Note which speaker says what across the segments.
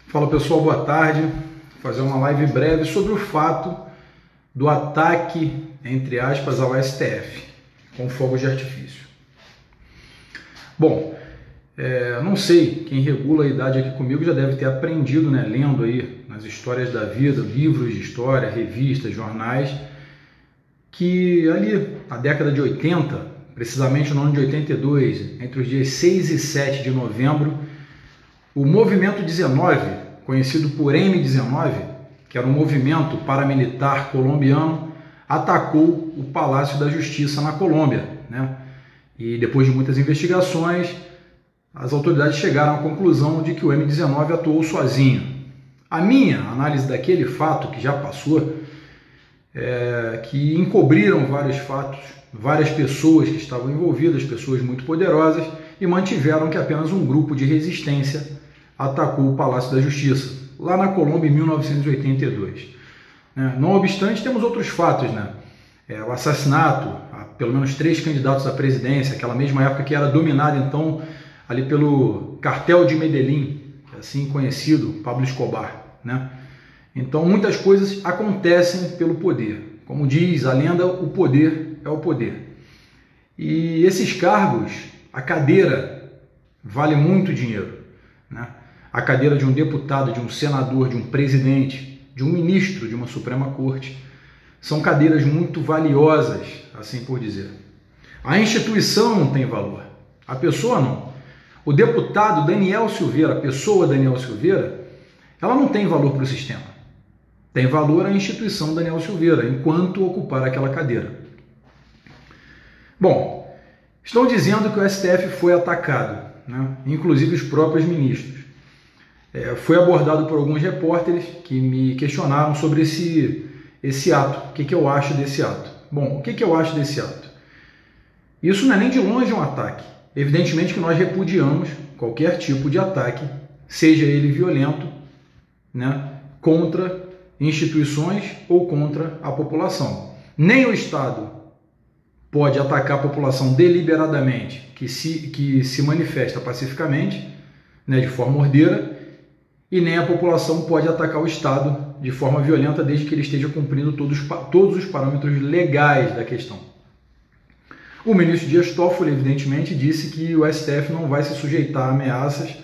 Speaker 1: Fala pessoal, boa tarde. Vou fazer uma live breve sobre o fato do ataque, entre aspas, ao STF com fogos de artifício. Bom, não sei, quem regula a idade aqui comigo já deve ter aprendido, né, lendo aí nas histórias da vida, livros de história, revistas, jornais, que ali na década de 80, precisamente no ano de 82, entre os dias 6 e 7 de novembro, o Movimento 19, conhecido por M19, que era um movimento paramilitar colombiano, atacou o Palácio da Justiça na Colômbia, né? E depois de muitas investigações, as autoridades chegaram à conclusão de que o M19 atuou sozinho. A minha análise daquele fato, que já passou, que encobriram vários fatos, várias pessoas que estavam envolvidas, pessoas muito poderosas, e mantiveram que apenas um grupo de resistência atacou o Palácio da Justiça, lá na Colômbia em 1982. Não obstante, temos outros fatos, né? O assassinato, pelo menos 3 candidatos à presidência, aquela mesma época que era dominada então ali pelo cartel de Medellín, assim conhecido, Pablo Escobar, né? Então muitas coisas acontecem pelo poder. Como diz a lenda, o poder é o poder. E esses cargos, a cadeira vale muito dinheiro, né? A cadeira de um deputado, de um senador, de um presidente, de um ministro de uma Suprema Corte, são cadeiras muito valiosas, assim por dizer. A instituição não tem valor, a pessoa não. O deputado Daniel Silveira, a pessoa Daniel Silveira, ela não tem valor para o sistema. Tem valor a instituição Daniel Silveira, enquanto ocupar aquela cadeira. Bom, estão dizendo que o STF foi atacado, né? Inclusive os próprios ministros. Foi abordado por alguns repórteres que me questionaram sobre esse ato. O que eu acho desse ato? Bom, o que eu acho desse ato? Isso não é nem de longe um ataque. Evidentemente que nós repudiamos qualquer tipo de ataque, seja ele violento, né, contra instituições ou contra a população. Nem o Estado pode atacar a população deliberadamente, que se manifesta pacificamente, né, de forma ordeira, e nem a população pode atacar o Estado de forma violenta desde que ele esteja cumprindo todos os parâmetros legais da questão. O ministro Dias Toffoli, evidentemente, disse que o STF não vai se sujeitar a ameaças,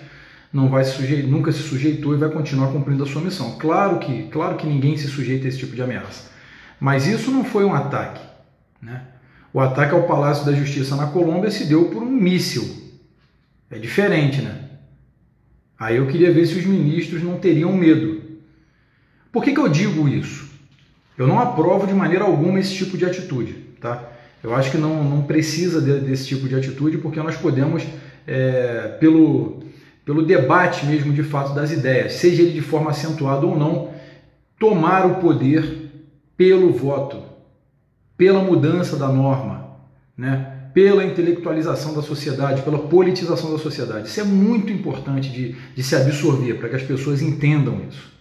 Speaker 1: nunca se sujeitou e vai continuar cumprindo a sua missão. Claro que ninguém se sujeita a esse tipo de ameaça. Mas isso não foi um ataque, né? O ataque ao Palácio da Justiça na Colômbia se deu por um míssil. É diferente, né? Aí eu queria ver se os ministros não teriam medo. Por que eu digo isso? Eu não aprovo de maneira alguma esse tipo de atitude, tá? Eu acho que não precisa desse tipo de atitude, porque nós podemos, pelo debate mesmo de fato das ideias, seja ele de forma acentuada ou não, tomar o poder pelo voto, pela mudança da norma, né? Pela intelectualização da sociedade, pela politização da sociedade. Isso é muito importante de se absorver, para que as pessoas entendam isso.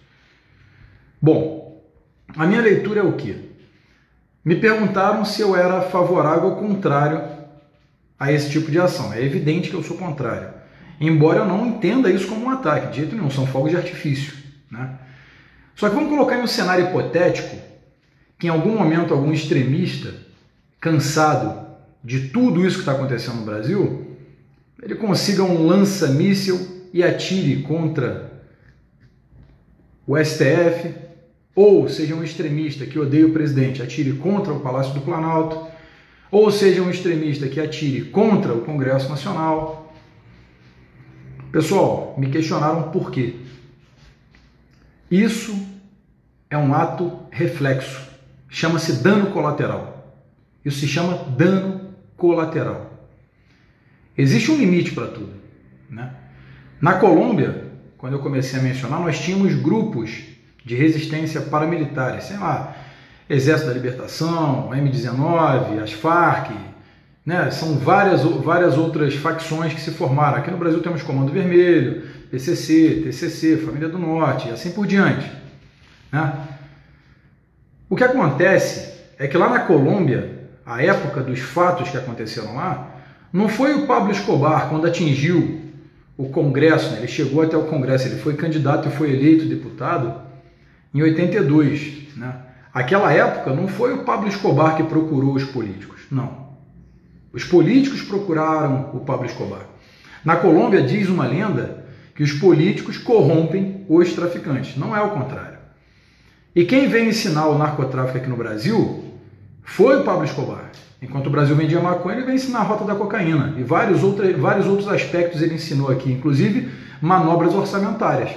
Speaker 1: Bom, a minha leitura é o quê? Me perguntaram se eu era favorável ou contrário a esse tipo de ação. É evidente que eu sou contrário, embora eu não entenda isso como um ataque, de jeito nenhum, são fogos de artifício, né? Só que vamos colocar em um cenário hipotético que em algum momento algum extremista, cansado de tudo isso que está acontecendo no Brasil, ele consiga um lança-míssil e atire contra o STF, ou seja um extremista que odeia o presidente, atire contra o Palácio do Planalto, ou seja um extremista que atire contra o Congresso Nacional. Pessoal, me questionaram por quê. Isso é um ato reflexo, chama-se dano colateral. Isso se chama dano colateral. Existe um limite para tudo, né? Na Colômbia, quando eu comecei a mencionar, nós tínhamos grupos de resistência paramilitares, sei lá, Exército da Libertação, M19, as Farc, né? São várias outras facções que se formaram. Aqui no Brasil temos Comando Vermelho, PCC, TCC, Família do Norte e assim por diante, né? O que acontece é que lá na Colômbia, a época dos fatos que aconteceram lá, não foi o Pablo Escobar, quando atingiu o Congresso, né? Ele chegou até o Congresso, ele foi candidato e foi eleito deputado em 82. Né? Aquela época não foi o Pablo Escobar que procurou os políticos, não. Os políticos procuraram o Pablo Escobar. Na Colômbia diz uma lenda que os políticos corrompem os traficantes, não é o contrário. E quem veio ensinar o narcotráfico aqui no Brasil foi o Pablo Escobar. Enquanto o Brasil vendia maconha, ele veio ensinar a rota da cocaína. E vários outros aspectos ele ensinou aqui, inclusive manobras orçamentárias,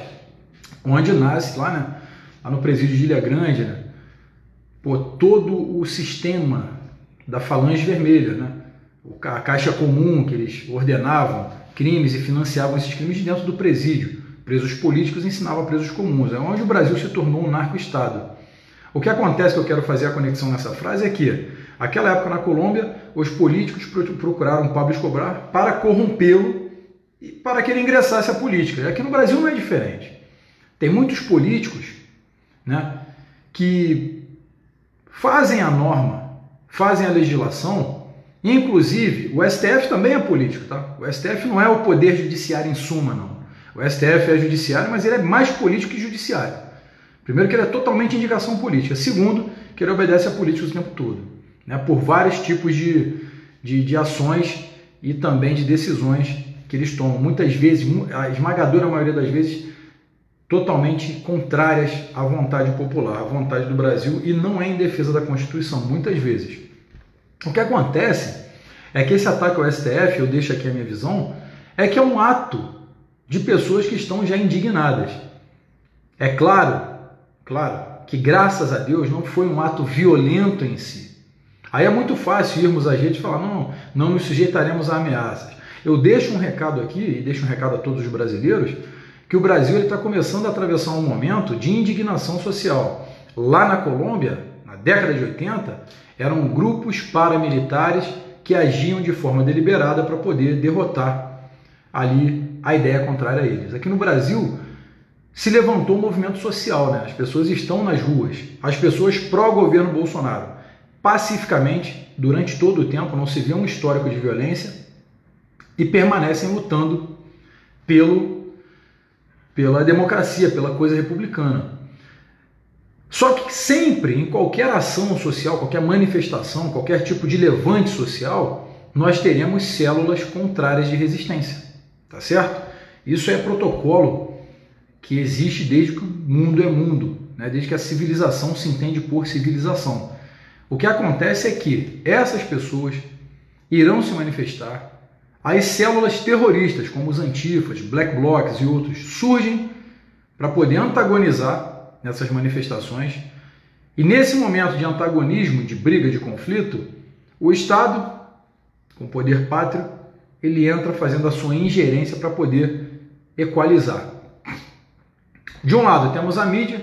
Speaker 1: onde nasce lá, né, lá no presídio de Ilha Grande, né, todo o sistema da Falange Vermelha, né, a Caixa Comum, que eles ordenavam crimes e financiavam esses crimes de dentro do presídio. Presos políticos ensinavam a presos comuns. É onde o Brasil se tornou um narco-estado. O que acontece, que eu quero fazer a conexão nessa frase, é que, naquela época na Colômbia, os políticos procuraram Pablo Escobar para corrompê-lo e para que ele ingressasse à política. E aqui no Brasil não é diferente. Tem muitos políticos, né, que fazem a norma, fazem a legislação. Inclusive, o STF também é político, tá? O STF não é o poder judiciário em suma, não. O STF é judiciário, mas ele é mais político que judiciário. Primeiro, que ele é totalmente indicação política. Segundo, que ele obedece a políticos o tempo todo, né? Por vários tipos de ações e também de decisões que eles tomam. Muitas vezes, a esmagadora maioria das vezes, totalmente contrárias à vontade popular, à vontade do Brasil, e não é em defesa da Constituição, muitas vezes. O que acontece é que esse ataque ao STF, eu deixo aqui a minha visão, é que é um ato de pessoas que estão já indignadas. É claro que graças a Deus não foi um ato violento em si. Aí é muito fácil irmos à gente e falar, não nos sujeitaremos a ameaças. Eu deixo um recado aqui, e deixo um recado a todos os brasileiros, que o Brasil está começando a atravessar um momento de indignação social. Lá na Colômbia, na década de 80, eram grupos paramilitares que agiam de forma deliberada para poder derrotar ali a ideia contrária a eles. Aqui no Brasil se levantou um movimento social, né? As pessoas estão nas ruas, as pessoas pró-governo Bolsonaro, pacificamente, durante todo o tempo, não se vê um histórico de violência e permanecem lutando pela democracia, pela coisa republicana. Só que sempre, em qualquer ação social, qualquer manifestação, qualquer tipo de levante social, nós teremos células contrárias de resistência, tá certo? Isso é protocolo que existe desde que o mundo é mundo, né? Desde que a civilização se entende por civilização. O que acontece é que essas pessoas irão se manifestar, as células terroristas, como os antifas, black blocs e outros, surgem para poder antagonizar nessas manifestações, e nesse momento de antagonismo, de briga, de conflito, o Estado, com poder pátrio, ele entra fazendo a sua ingerência para poder equalizar. De um lado temos a mídia,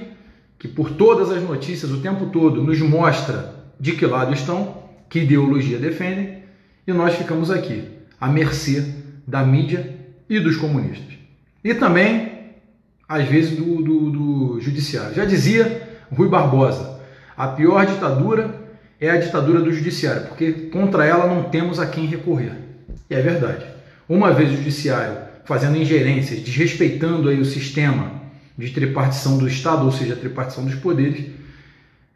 Speaker 1: que por todas as notícias o tempo todo nos mostra de que lado estão, que ideologia defendem, e nós ficamos aqui, à mercê da mídia e dos comunistas. E também às vezes do judiciário. Já dizia Rui Barbosa, a pior ditadura é a ditadura do judiciário, porque contra ela não temos a quem recorrer. E é verdade. Uma vez o judiciário fazendo ingerências, desrespeitando aí o sistema de tripartição do Estado, ou seja, a tripartição dos poderes,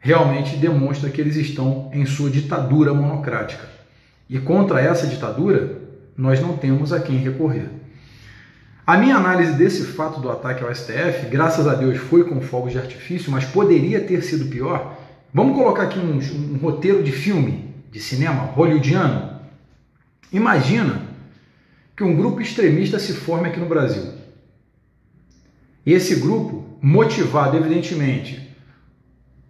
Speaker 1: realmente demonstra que eles estão em sua ditadura monocrática. E contra essa ditadura, nós não temos a quem recorrer. A minha análise desse fato do ataque ao STF, graças a Deus, foi com fogos de artifício, mas poderia ter sido pior. Vamos colocar aqui um roteiro de filme, de cinema hollywoodiano. Imagina que um grupo extremista se forme aqui no Brasil. E esse grupo, motivado evidentemente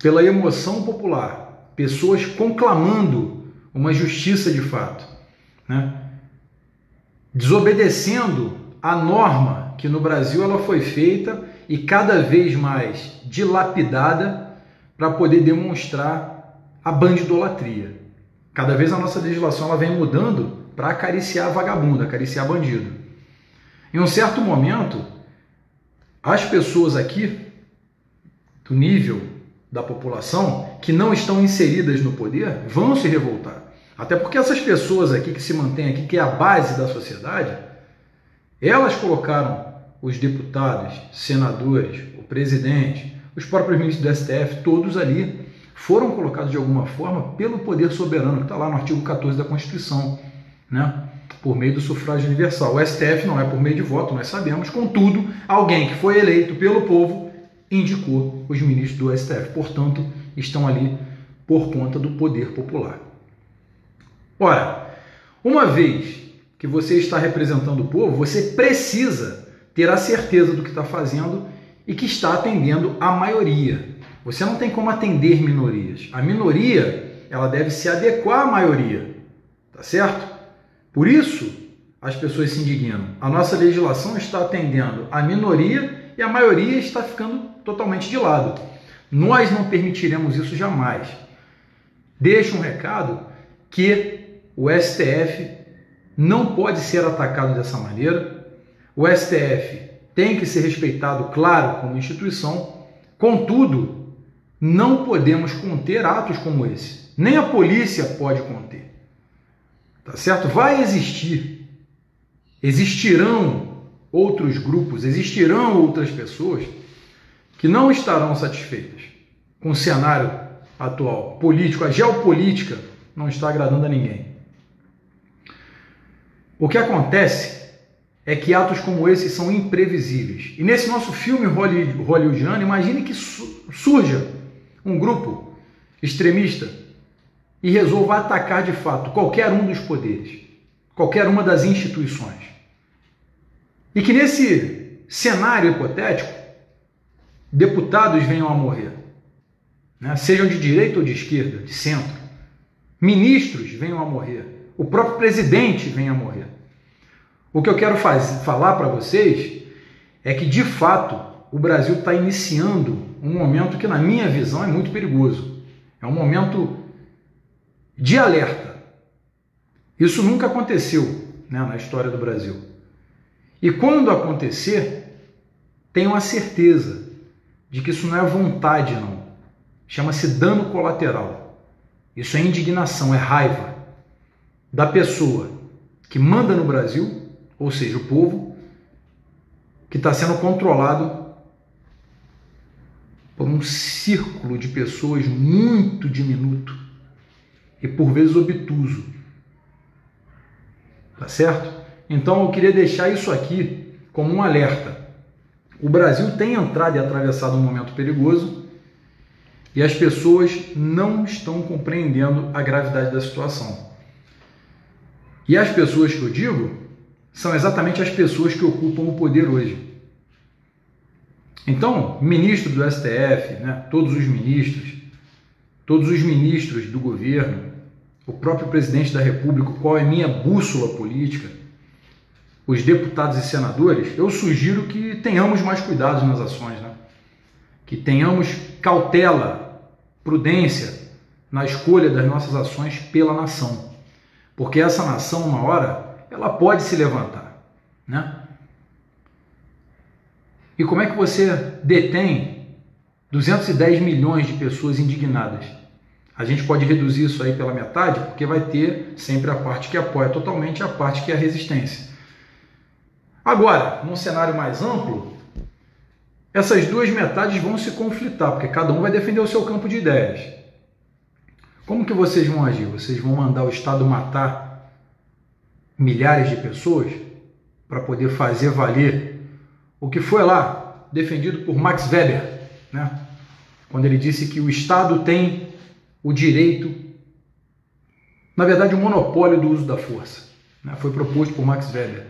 Speaker 1: pela emoção popular, pessoas conclamando uma justiça de fato, né? Desobedecendo a norma que no Brasil ela foi feita e cada vez mais dilapidada para poder demonstrar a bandidolatria. Cada vez a nossa legislação ela vem mudando para acariciar vagabundo, acariciar bandido. Em um certo momento, as pessoas aqui, do nível da população, que não estão inseridas no poder, vão se revoltar. Até porque essas pessoas aqui que se mantêm aqui, que é a base da sociedade, Elas colocaram os deputados, senadores, o presidente, os próprios ministros do STF, todos ali foram colocados de alguma forma pelo poder soberano, que está lá no artigo 14 da Constituição, né? Por meio do sufrágio universal. O STF não é por meio de voto, nós sabemos, contudo, alguém que foi eleito pelo povo indicou os ministros do STF, portanto, estão ali por conta do poder popular. Ora, uma vez que você está representando o povo, você precisa ter a certeza do que está fazendo e que está atendendo a maioria. Você não tem como atender minorias. A minoria, ela deve se adequar à maioria, tá certo? Por isso, as pessoas se indignam. A nossa legislação está atendendo a minoria e a maioria está ficando totalmente de lado. Nós não permitiremos isso jamais. Deixo um recado que o STF não pode ser atacado dessa maneira. O STF tem que ser respeitado, claro, como instituição. Contudo, não podemos conter atos como esse. Nem a polícia pode conter. Tá certo? Vai existirão outros grupos, existirão outras pessoas que não estarão satisfeitas com o cenário atual político. A geopolítica não está agradando a ninguém. O que acontece é que atos como esses são imprevisíveis. E nesse nosso filme hollywoodiano, imagine que surja um grupo extremista e resolva atacar de fato qualquer um dos poderes, qualquer uma das instituições. E que nesse cenário hipotético, deputados venham a morrer, né? Sejam de direita ou de esquerda, de centro. Ministros venham a morrer. O próprio presidente venha a morrer. O que eu quero falar para vocês é que, de fato, o Brasil está iniciando um momento que, na minha visão, é muito perigoso. É um momento de alerta. Isso nunca aconteceu, né, na história do Brasil. E quando acontecer, tenham a certeza de que isso não é vontade, não. Chama-se dano colateral. Isso é indignação, é raiva da pessoa que manda no Brasil, ou seja, o povo, que está sendo controlado por um círculo de pessoas muito diminuto e por vezes obtuso. Tá certo? Então eu queria deixar isso aqui como um alerta. O Brasil tem entrado e atravessado um momento perigoso e as pessoas não estão compreendendo a gravidade da situação. E as pessoas que eu digo são exatamente as pessoas que ocupam o poder hoje. Então, ministro do STF, né, todos os ministros do governo, o próprio presidente da República, qual é a minha bússola política, os deputados e senadores, eu sugiro que tenhamos mais cuidados nas ações, né? Que tenhamos cautela, prudência na escolha das nossas ações pela nação. Porque essa nação, uma hora, ela pode se levantar, né? E como é que você detém 210 milhões de pessoas indignadas? A gente pode reduzir isso aí pela metade, porque vai ter sempre a parte que apoia totalmente e a parte que é a resistência. Agora, num cenário mais amplo, essas duas metades vão se conflitar, porque cada um vai defender o seu campo de ideias. Como que vocês vão agir? Vocês vão mandar o Estado matar milhares de pessoas para poder fazer valer o que foi lá defendido por Max Weber, né? Quando ele disse que o Estado tem o direito, na verdade, o monopólio do uso da força, né? Foi proposto por Max Weber.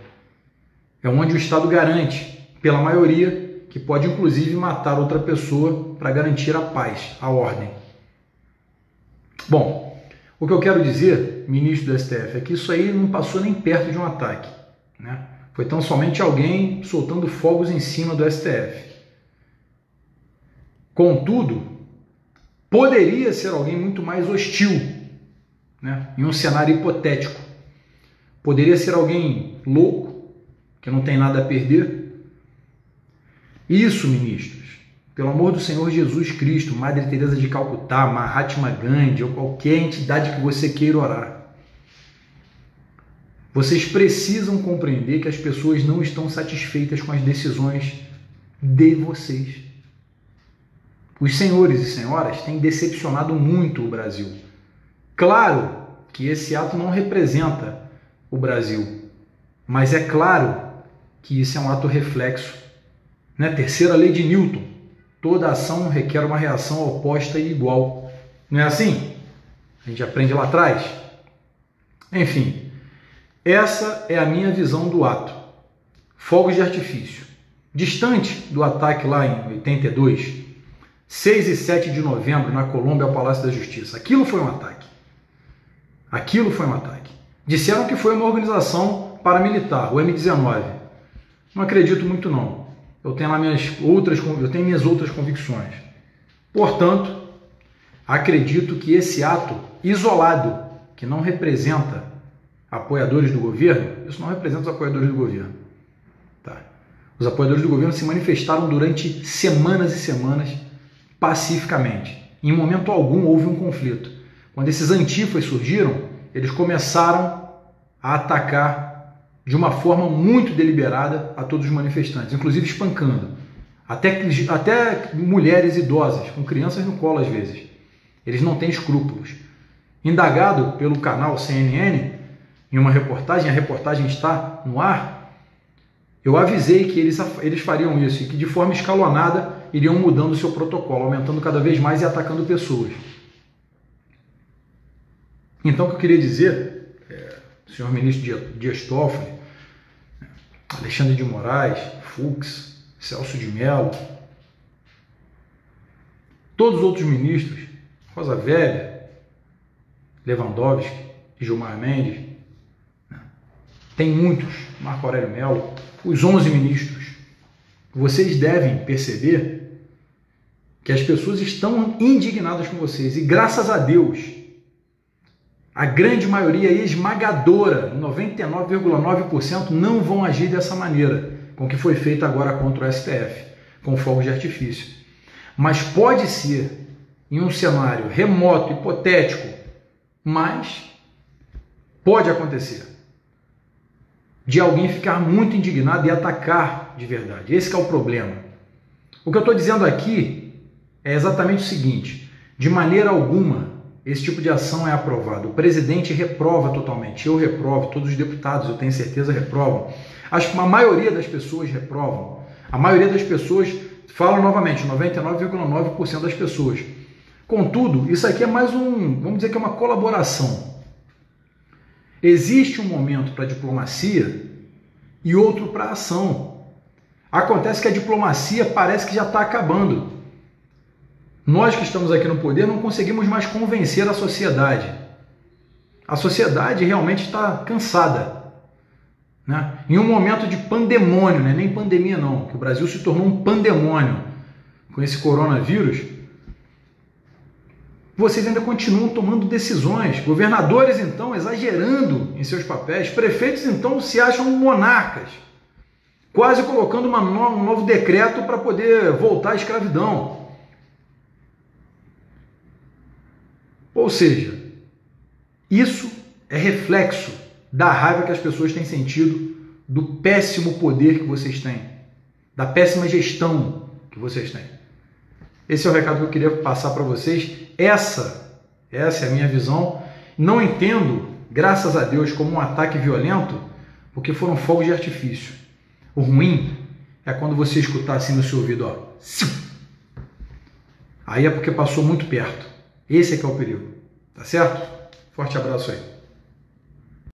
Speaker 1: É onde o Estado garante, pela maioria, que pode inclusive matar outra pessoa para garantir a paz, a ordem. Bom, o que eu quero dizer, ministro do STF, é que isso aí não passou nem perto de um ataque, né? Foi tão somente alguém soltando fogos em cima do STF. Contudo, poderia ser alguém muito mais hostil, né? Em um cenário hipotético. Poderia ser alguém louco, que não tem nada a perder. Isso, ministros, pelo amor do Senhor Jesus Cristo, Madre Teresa de Calcutá, Mahatma Gandhi ou qualquer entidade que você queira orar. Vocês precisam compreender que as pessoas não estão satisfeitas com as decisões de vocês. Os senhores e senhoras têm decepcionado muito o Brasil. Claro que esse ato não representa o Brasil, mas é claro que isso é um ato reflexo. Né? Terceira lei de Newton: toda ação requer uma reação oposta e igual. Não é assim? A gente aprende lá atrás. Enfim, essa é a minha visão do ato. Fogos de artifício. Distante do ataque lá em 82, 6 e 7 de novembro, na Colômbia, ao Palácio da Justiça. Aquilo foi um ataque. Aquilo foi um ataque. Disseram que foi uma organização paramilitar, o M19. Não acredito muito não. Eu tenho minhas outras convicções. Portanto, acredito que esse ato isolado, que não representa apoiadores do governo, isso não representa os apoiadores do governo. Tá? Os apoiadores do governo se manifestaram durante semanas e semanas pacificamente. Em momento algum houve um conflito. Quando esses antifas surgiram, eles começaram a atacar de uma forma muito deliberada a todos os manifestantes, inclusive espancando. Até mulheres idosas, com crianças no colo às vezes. Eles não têm escrúpulos. Indagado pelo canal CNN, em uma reportagem, a reportagem está no ar, eu avisei que eles fariam isso e que de forma escalonada iriam mudando o seu protocolo, aumentando cada vez mais e atacando pessoas. Então, o que eu queria dizer, senhor ministro Dias Toffoli, Alexandre de Moraes, Fux, Celso de Mello, todos os outros ministros, Rosa Weber, Lewandowski, Gilmar Mendes, tem muitos, Marco Aurélio Mello, os 11 ministros. Vocês devem perceber que as pessoas estão indignadas com vocês e, graças a Deus, a grande maioria esmagadora, 99,9%, não vão agir dessa maneira, com o que foi feito agora contra o STF, com fogos de artifício. Mas pode ser, em um cenário remoto, hipotético, mas pode acontecer de alguém ficar muito indignado e atacar de verdade. Esse que é o problema. O que eu estou dizendo aqui é exatamente o seguinte: de maneira alguma esse tipo de ação é aprovado. O presidente reprova totalmente. Eu reprovo, todos os deputados, eu tenho certeza, reprovam. Acho que a maioria das pessoas reprovam. A maioria das pessoas, falo novamente, 99,9% das pessoas. Contudo, isso aqui é mais vamos dizer que é uma colaboração. Existe um momento para a diplomacia e outro para a ação. Acontece que a diplomacia parece que já está acabando. Nós que estamos aqui no poder não conseguimos mais convencer a sociedade. A sociedade realmente está cansada. Né? Em um momento de pandemônio, né? Nem pandemia não, que o Brasil se tornou um pandemônio com esse coronavírus, vocês ainda continuam tomando decisões. Governadores, então, exagerando em seus papéis. Prefeitos, então, se acham monarcas, quase colocando um novo decreto para poder voltar à escravidão. Ou seja, isso é reflexo da raiva que as pessoas têm sentido do péssimo poder que vocês têm, da péssima gestão que vocês têm. Esse é o recado que eu queria passar para vocês. Essa é a minha visão. Não entendo, graças a Deus, como um ataque violento, porque foram fogos de artifício. O ruim é quando você escutar assim no seu ouvido, ó. Aí é porque passou muito perto. Esse é que é o perigo. Tá certo? Forte abraço aí.